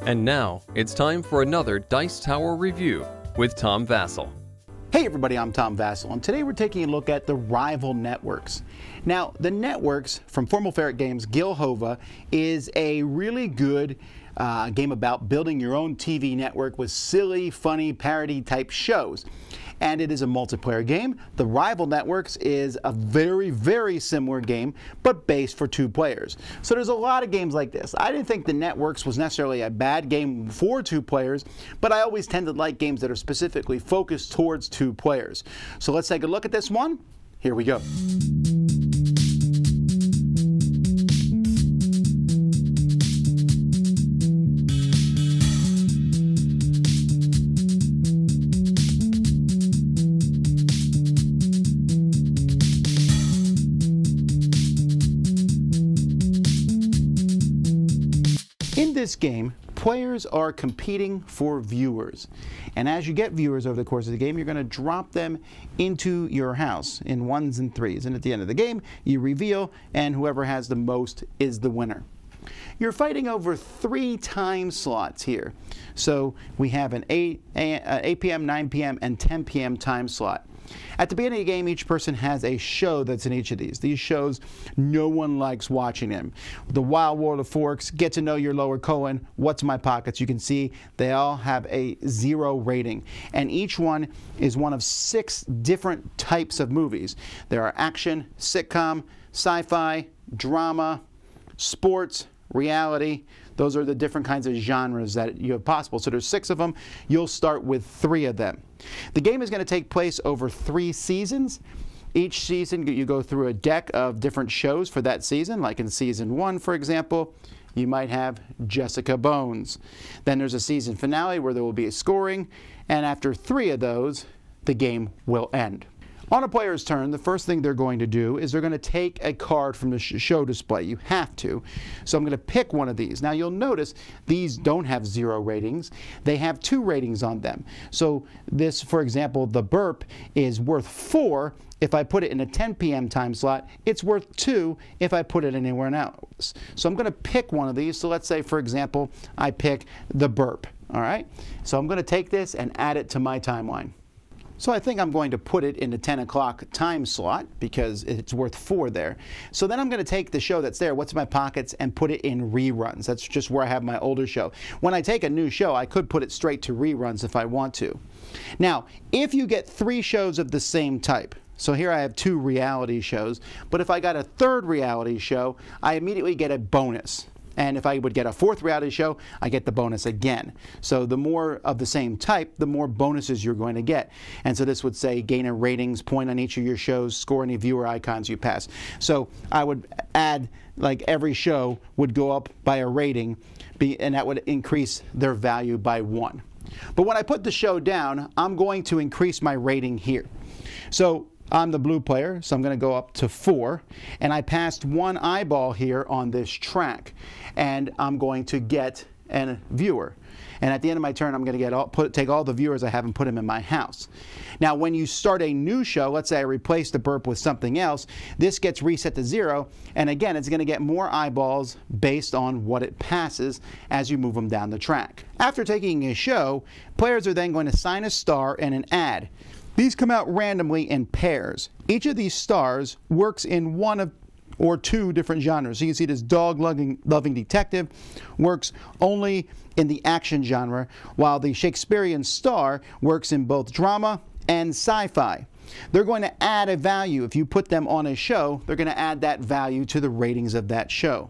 And now, it's time for another Dice Tower review with Tom Vasel. Hey everybody, I'm Tom Vasel, and today we're taking a look at the rival networks. Now, the networks from Formal Ferret Games, Gil Hova, is a really good game about building your own TV network with silly, funny, parody type shows. And it is a multiplayer game. The Rival Networks is a very, very similar game, but based for 2 players. So there's a lot of games like this. I didn't think the Networks was necessarily a bad game for 2 players, but I always tend to like games that are specifically focused towards 2 players. So let's take a look at this one. Here we go. In this game, players are competing for viewers. And as you get viewers over the course of the game, you're going to drop them into your house in 1s and 3s. And at the end of the game, you reveal, and whoever has the most is the winner. You're fighting over 3 time slots here. So we have an 8 p.m., 9 p.m., and 10 p.m. time slot. At the beginning of the game, each person has a show that's in each of these. These shows, no one likes watching them. The Wild World of Forks, Get to Know Your Lower Colon, What's in My Pockets. You can see they all have a 0 rating. And each one is one of 6 different types of movies. There are action, sitcom, sci-fi, drama, sports, reality. Those are the different kinds of genres that you have possible. So there's 6 of them. You'll start with 3 of them. The game is going to take place over 3 seasons. Each season you go through a deck of different shows for that season. Like in season 1, for example, you might have Jessica Bones. Then there's a season finale where there will be a scoring. And after 3 of those, the game will end. On a player's turn, the first thing they're going to do is they're going to take a card from the show display. You have to. So I'm going to pick one of these. Now you'll notice these don't have 0 ratings. They have 2 ratings on them. So this, for example, the burp is worth 4. If I put it in a 10 p.m. time slot, it's worth 2 if I put it anywhere else. So I'm going to pick one of these. So let's say, for example, I pick the burp. All right? So I'm going to take this and add it to my timeline. So I think I'm going to put it in the 10 o'clock time slot because it's worth 4 there. So then I'm going to take the show that's there, What's in My Pockets, and put it in reruns. That's just where I have my older show. When I take a new show, I could put it straight to reruns if I want to. Now, if you get 3 shows of the same type, so here I have 2 reality shows, but if I got a 3rd reality show, I immediately get a bonus. And if I would get a 4th reality show, I get the bonus again. So the more of the same type, the more bonuses you're going to get. And so this would say gain a ratings point on each of your shows, score any viewer icons you pass. So I would add, like every show would go up by a rating, and that would increase their value by 1. But when I put the show down, I'm going to increase my rating here. So I'm the blue player, so I'm going to go up to 4, and I passed 1 eyeball here on this track, and I'm going to get a viewer. And at the end of my turn, I'm going to take all the viewers I have and put them in my house. Now, when you start a new show, let's say I replace the burp with something else, this gets reset to 0, and again, it's going to get more eyeballs based on what it passes as you move them down the track. After taking a show, players are then going to sign a star and an ad. These come out randomly in pairs. Each of these stars works in 1 or 2 different genres. So you can see this dog-loving detective works only in the action genre, while the Shakespearean star works in both drama and sci-fi. They're going to add a value. If you put them on a show, they're going to add that value to the ratings of that show.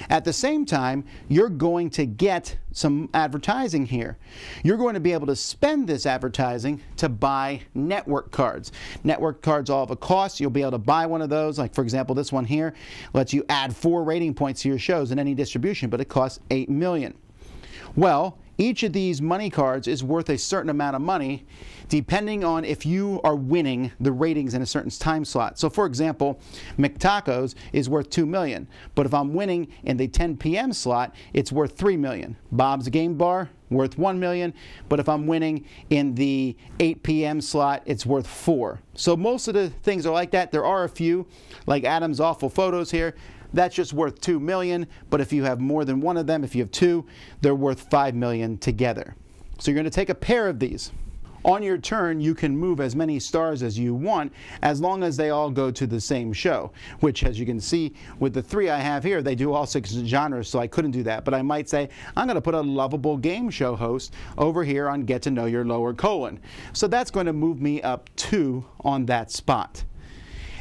At the same time, you're going to get some advertising here. You're going to be able to spend this advertising to buy network cards. Network cards all have a cost. You'll be able to buy one of those. Like, for example, this one here lets you add 4 rating points to your shows in any distribution, but it costs $8 million. Well, each of these money cards is worth a certain amount of money depending on if you are winning the ratings in a certain time slot. So for example, McTacos is worth $2 million, but if I'm winning in the 10 p.m. slot, it's worth $3 million. Bob's Game Bar, worth $1 million, but if I'm winning in the 8 p.m. slot, it's worth $4. So most of the things are like that. There are a few, like Adam's Awful Photos here. that's just worth 2 million, but if you have more than one of them, if you have two, they're worth 5 million together. So you're going to take a pair of these. On your turn, you can move as many stars as you want, as long as they all go to the same show, which, as you can see with the 3 I have here, they do all 6 genres, so I couldn't do that. But I might say, I'm going to put a lovable game show host over here on Get to Know Your Lower Colon. So that's going to move me up 2 on that spot.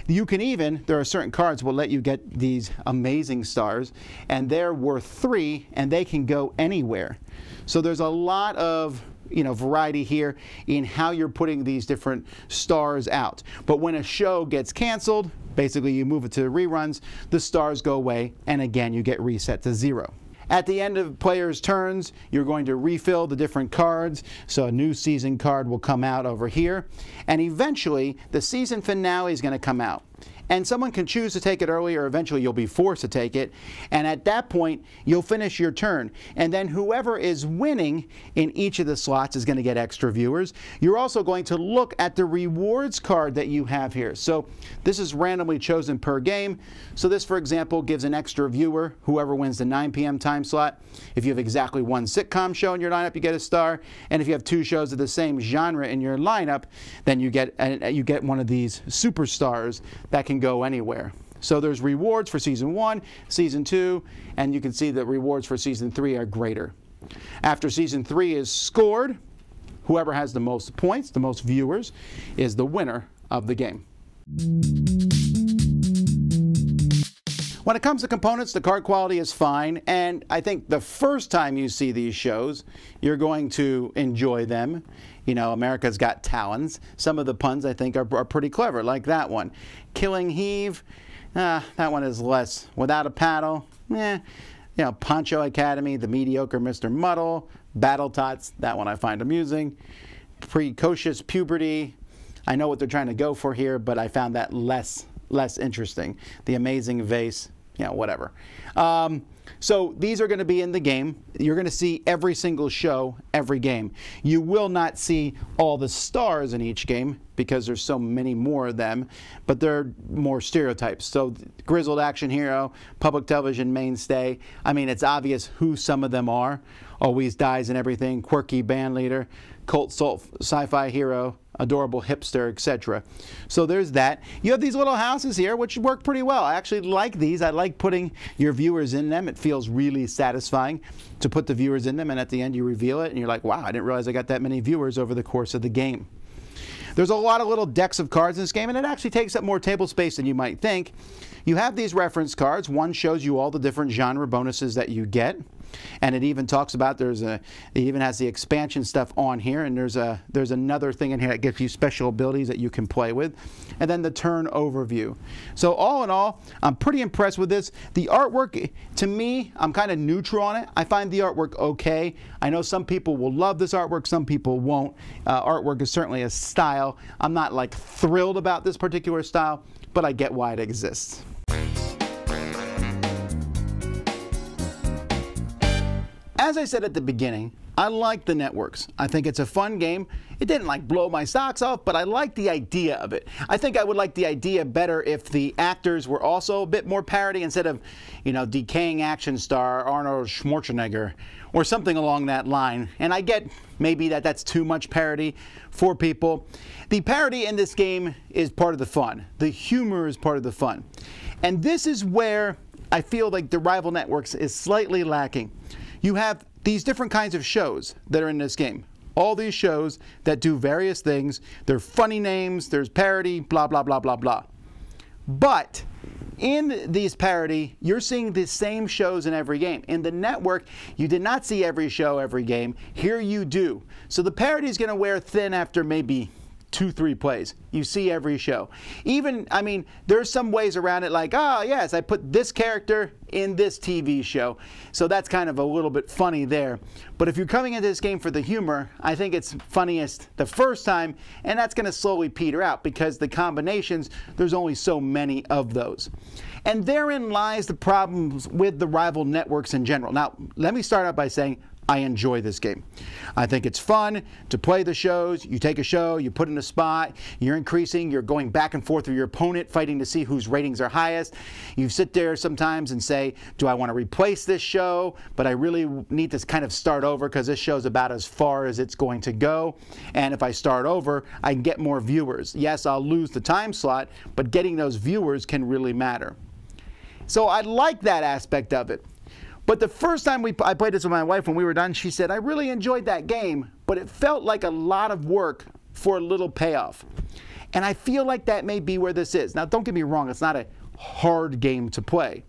You can even, there are certain cards will let you get these amazing stars, and they're worth 3, and they can go anywhere. So there's a lot of variety here in how you're putting these different stars out. But when a show gets canceled, basically you move it to reruns, the stars go away, and again you get reset to 0. At the end of players' turns, you're going to refill the different cards, so a new season card will come out over here, and eventually the season finale is going to come out. And someone can choose to take it early, or eventually you'll be forced to take it. And at that point, you'll finish your turn. And then whoever is winning in each of the slots is going to get extra viewers. You're also going to look at the rewards card that you have here. So this is randomly chosen per game. So this, for example, gives an extra viewer, whoever wins the 9 p.m. time slot. If you have exactly 1 sitcom show in your lineup, you get a star. And if you have 2 shows of the same genre in your lineup, then you get one of these superstars that can go anywhere. So there's rewards for season 1, season 2, and you can see that rewards for season 3 are greater. After season 3 is scored, whoever has the most points, the most viewers, is the winner of the game. When it comes to components, the card quality is fine, and I think the first time you see these shows, you're going to enjoy them. America's Got Talons. Some of the puns, I think, are pretty clever, like that one. Killing Heave, that one is less. Without a Paddle, Poncho Academy, The Mediocre Mr. Muddle, Battle Tots, that one I find amusing. Precocious Puberty, I know what they're trying to go for here, but I found that less interesting. The Amazing Vase, whatever. So these are going to be in the game. You're going to see every single show, every game. You will not see all the stars in each game because there's so many more of them, but they're more stereotypes. So grizzled action hero, public television mainstay. I mean, it's obvious who some of them are. Always dies in everything, quirky band leader, cult sci-fi hero, adorable hipster, etc. So there's that. You have these little houses here, which work pretty well. I actually like these. I like putting your viewers in them. It feels really satisfying to put the viewers in them, and at the end you reveal it, and you're like, wow, I didn't realize I got that many viewers over the course of the game. There's a lot of little decks of cards in this game, and it actually takes up more table space than you might think. You have these reference cards. One shows you all the different genre bonuses that you get. And it even talks about it even has the expansion stuff on here, and there's another thing in here that gives you special abilities that you can play with, and then the turn overview. So all in all, I'm pretty impressed with this. The artwork, to me, I'm kind of neutral on it. I find the artwork okay. I know some people will love this artwork, some people won't. Artwork is certainly a style. I'm not like thrilled about this particular style, but I get why it exists. As I said at the beginning, I like the networks. I think it's a fun game. It didn't like blow my socks off, but I like the idea of it. I think I would like the idea better if the actors were also a bit more parody instead of, decaying action star Arnold Schwarzenegger or something along that line. And I get maybe that's too much parody for people. The parody in this game is part of the fun. The humor is part of the fun. And this is where I feel like the rival networks is slightly lacking. You have these different kinds of shows that are in this game. All these shows that do various things. They're funny names, there's parody, blah, blah, blah, blah, blah. But in these parody, you're seeing the same shows in every game. In the network, you did not see every show, every game. Here you do. So the parody is going to wear thin after maybe 2-3 plays. You see every show. Even, I mean, there's some ways around it like, oh yes, I put this character in this TV show. So that's kind of a little bit funny there. But if you're coming into this game for the humor, I think it's funniest the first time, and that's going to slowly peter out because the combinations, there's only so many of those. And therein lies the problems with the rival networks in general. Now, let me start out by saying, I enjoy this game. I think it's fun to play the shows. You take a show, you put in a spot, you're increasing, you're going back and forth with your opponent, fighting to see whose ratings are highest. You sit there sometimes and say, do I want to replace this show? But I really need to kind of start over because this show's about as far as it's going to go. And if I start over, I can get more viewers. Yes, I'll lose the time slot, but getting those viewers can really matter. So I like that aspect of it. But the first time I played this with my wife, when we were done, she said, I really enjoyed that game, but it felt like a lot of work for a little payoff. And I feel like that may be where this is. Now, don't get me wrong, it's not a hard game to play.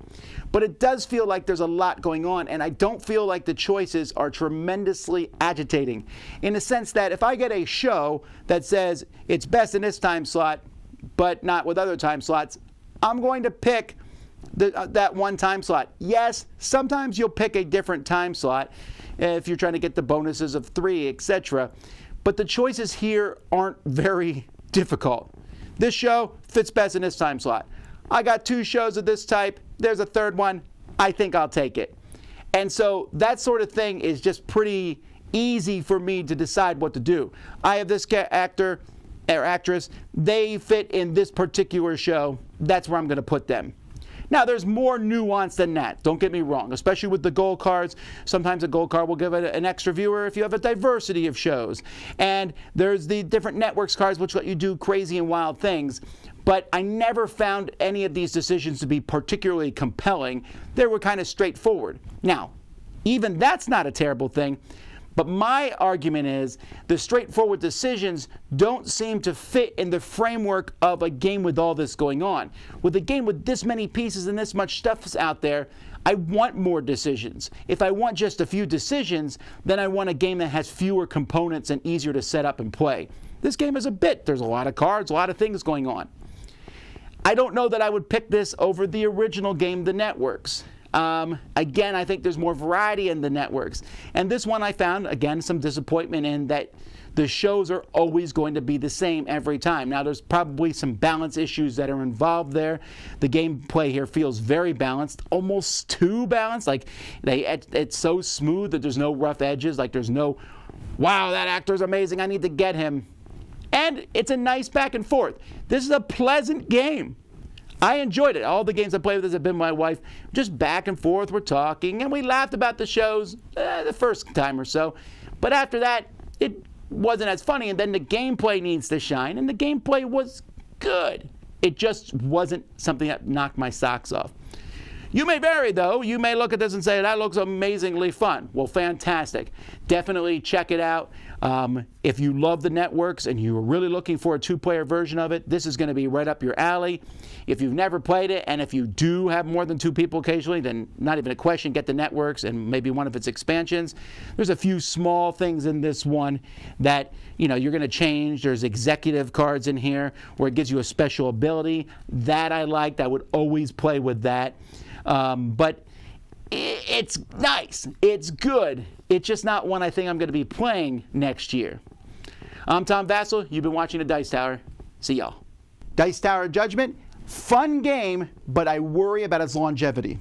But it does feel like there's a lot going on, and I don't feel like the choices are tremendously agitating. In the sense that if I get a show that says it's best in this time slot, but not with other time slots, I'm going to pick that one time slot. Yes, sometimes you'll pick a different time slot if you're trying to get the bonuses of 3, etc. But the choices here aren't very difficult. This show fits best in this time slot. I got 2 shows of this type. There's a third one. I think I'll take it. And so that sort of thing is just pretty easy for me to decide what to do. I have this actor or actress. They fit in this particular show. That's where I'm going to put them. Now, there's more nuance than that. Don't get me wrong, especially with the gold cards. Sometimes a gold card will give it an extra viewer if you have a diversity of shows. And there's the different networks cards which let you do crazy and wild things. But I never found any of these decisions to be particularly compelling. They were kind of straightforward. Now, even that's not a terrible thing. But my argument is the straightforward decisions don't seem to fit in the framework of a game with all this going on. With a game with this many pieces and this much stuff out there, I want more decisions. If I want just a few decisions, then I want a game that has fewer components and easier to set up and play. This game is a bit. There's a lot of cards, a lot of things going on. I don't know that I would pick this over the original game, The Networks. Again, I think there's more variety in the networks. And this one I found, again, some disappointment in that the shows are always going to be the same every time. Now, there's probably some balance issues that are involved there. The gameplay here feels very balanced, almost too balanced. Like, it's so smooth that there's no rough edges. Like, there's no, wow, that actor's amazing, I need to get him. And it's a nice back and forth. This is a pleasant game. I enjoyed it. All the games I played with this have been my wife. Just back and forth, we're talking, and we laughed about the shows the first time or so. But after that, it wasn't as funny, and then the gameplay needs to shine, and the gameplay was good. It just wasn't something that knocked my socks off. You may vary, though. You may look at this and say, that looks amazingly fun. Well, fantastic. Definitely check it out. If you love the networks and you're really looking for a 2-player version of it, this is going to be right up your alley. If you've never played it, and if you do have more than 2 people occasionally, then not even a question, get the networks and maybe one of its expansions. There's a few small things in this one that, you know, you're going to change. There's executive cards in here where it gives you a special ability. That I liked. I would always play with that. But it's nice. It's good. It's just not one I think I'm going to be playing next year. I'm Tom Vasel. You've been watching the Dice Tower. See y'all. Dice Tower Judgment, fun game, but I worry about its longevity.